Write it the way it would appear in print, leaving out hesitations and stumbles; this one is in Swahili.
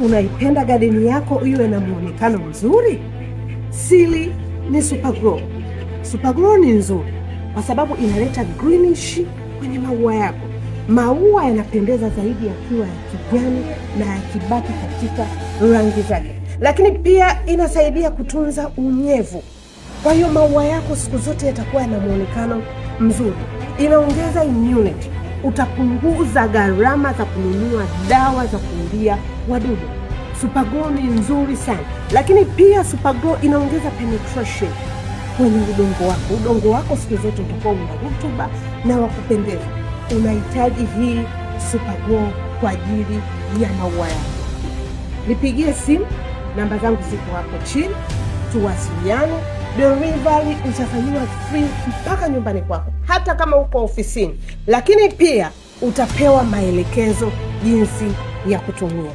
Unaipenda gadeni yako iwe na muonekano mzuri? Siri ni Supergrow. Supergrow ni nzuri kwa sababu inaleta greenish kwenye maua yako. Maua yanapendeza zaidi yakiwa ya kijani na yakibaki katika rangi zake, lakini pia inasaidia kutunza unyevu. Kwa hiyo maua yako siku zote yatakuwa na muonekano mzuri. Inaongeza immunity. Utapunguza gharama za kununua dawa za kuulia wadudu. Supergrow ni nzuri sana, lakini pia Supergrow inaongeza penetration kwenye udongo wako. Udongo wako siku zote utakuwa una rutuba na wa kupendeza. Unahitaji hii Supergrow kwa ajili ya maua yako. Nipigie simu, namba zangu ziko hapo chini, tuwasiliane. Delivery utafanyiwa free mpaka nyumbani kwako, hata kama uko ofisini, lakini pia utapewa maelekezo jinsi ya kutumia.